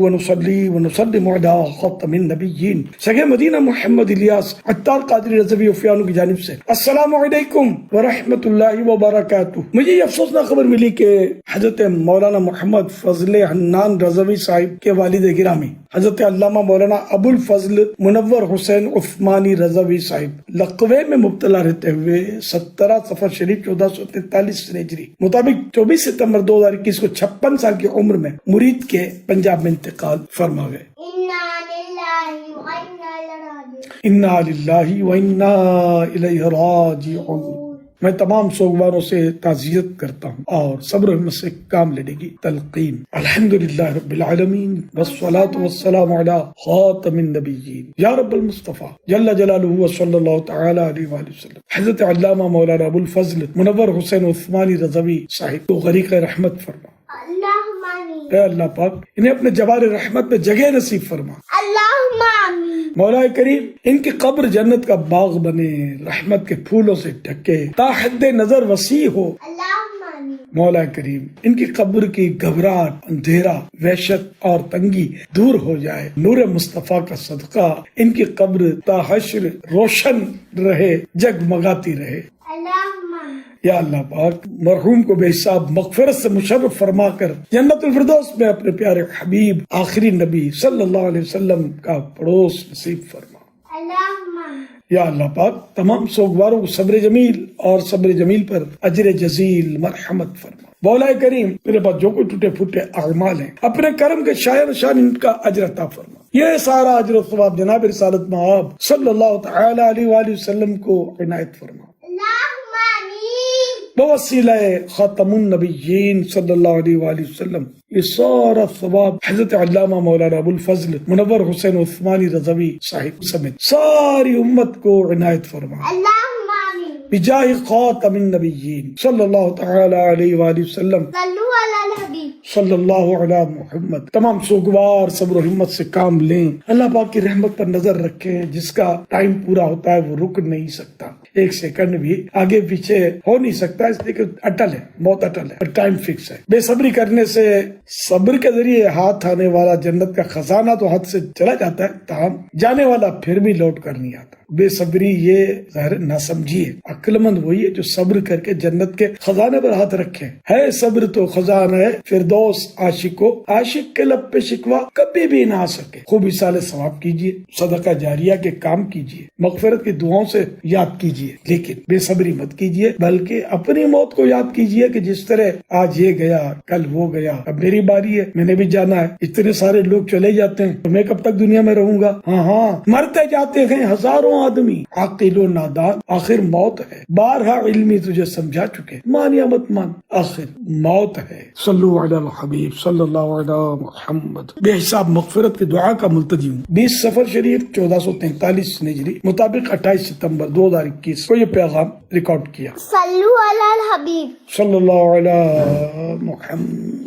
ونصلي ونسلم على خاتم النبيين سگے مدینہ محمد الیاس عطار قادری رضوی عفیانو کی جانب سے السلام علیکم ورحمۃ اللہ وبرکاتہ۔ مجھے یہ افسوسناک خبر ملی کہ حضرت مولانا محمد فضل حنان رضوی صاحب کے والد گرامی حضرت علامہ مولانا ابو الفضل منور حسین عثمانی رضوی صاحب لقوے میں مبتلا رہتے ہوئے 17 صفر شریف 1443 ہجری مطابق 24 ستمبر 2021 کو 56 سال کی عمر میں مرید کے پنجاب میں انتقال فرما گئے۔ انا للہ و انا الیہ راجعون۔ میں تمام سوگواروں سے تعزیت کرتا ہوں اور صبر و ہمت سے کام لینے کی تلقین۔ الحمدللہ رب العالمین والصلاة والسلام علی خاتم النبیین یا رب المصطفیٰ جل جلالہ وصلی اللہ تعالی علیہ وآلہ وسلم۔ حضرت علامہ مولانا ابو الفضل منور حسین عثمانی رضوی صاحب کو غریق رحمت فرما۔ اے اللہ پاک انہیں اپنے جوار رحمت میں جگہ نصیب فرما۔ مولا کریم ان کی قبر جنت کا باغ بنے، رحمت کے پھولوں سے ڈھکے، تا حد نظر وسیع ہو۔ مولا کریم ان کی قبر کی گھبراہٹ، اندھیرا، وحشت اور تنگی دور ہو جائے۔ نور مصطفیٰ کا صدقہ ان کی قبر تا حشر روشن رہے، جگمگاتی رہے۔ یا اللہ پاک مرحوم کو بے حساب مغفرت سے مشرف فرما کر جنت الفردوس میں اپنے پیارے حبیب آخری نبی صلی اللہ علیہ وسلم کا پڑوس نصیب فرما۔ یا اللہ پاک تمام سوگواروں کو صبر جمیل اور صبر جمیل پر اجر جزیل مرحمت فرما۔ مولا کریم میرے پاس جو کوئی ٹوٹے پھوٹے اعمال ہیں اپنے کرم کے شاعر شان ان کا اجر عطا فرما۔ یہ سارا اجر و ثواب جناب رسالت مآب صلی اللہ تعالی علیہ وآلہ وسلم کو عنایت فرما۔ بوسیلہ خاتم النبیین صلی اللہ علیہ وآلہ وسلم یہ سارا ثواب حضرت علامہ مولانا ابو الفضل منور حسین عثمانی رضوی صاحب سمیت ساری امت کو عنایت فرما۔ بجاہ خاتم النبیین صلی اللہ تعالی علیہ وآلہ وسلم صلی اللہ علی محمد۔ تمام سوگوار صبر و ہمت سے کام لیں، اللہ پاک کی رحمت پر نظر رکھیں۔ جس کا ٹائم پورا ہوتا ہے وہ رک نہیں سکتا، ایک سیکنڈ بھی آگے پیچھے ہو نہیں سکتا، اس لیے کہ اٹل ہے، موت اٹل ہے اور ٹائم فکس ہے۔ بے صبری کرنے سے صبر کے ذریعے ہاتھ آنے والا جنت کا خزانہ تو ہاتھ سے چلا جاتا ہے، تاہم جانے والا پھر بھی لوٹ کر نہیں آتا۔ بے صبری یہ ظاہر نہ سمجھیے، عقل مند وہی ہے جو صبر کر کے جنت کے خزانے پر ہاتھ رکھے۔ ہے صبر تو خزانہ ہے فردوس عاشقو، عاشق کے لب پہ شکوا کبھی بھی نہ آ سکے۔ خوب اصال ثواب کیجیے، صدقہ جاریہ کے کام کیجیے، مغفرت کی دعاؤں سے یاد کیجیے، لیکن بے صبری مت کیجیے، بلکہ اپنی موت کو یاد کیجیے کہ جس طرح آج یہ گیا کل وہ گیا، اب میری باری ہے، میں نے بھی جانا ہے۔ اتنے سارے لوگ چلے جاتے ہیں تو میں کب تک دنیا میں رہوں گا؟ ہاں مرتے جاتے ہیں ہزاروں آدمی، عاقل و نادان، آخر موت ہے۔ بارہا علمی تجھے سمجھا چکے، مان یا مت مان، آخر موت ہے۔ صلو علی الحبیب صلی اللہ علی محمد۔ بے حساب مغفرت کی دعا کا ملتجی ہوں۔ 20 صفر شریف 1443 ہجری مطابق 28 ستمبر 2021 کو یہ پیغام ریکارڈ کیا۔ صلو علی الحبیب صلی اللہ علی محمد۔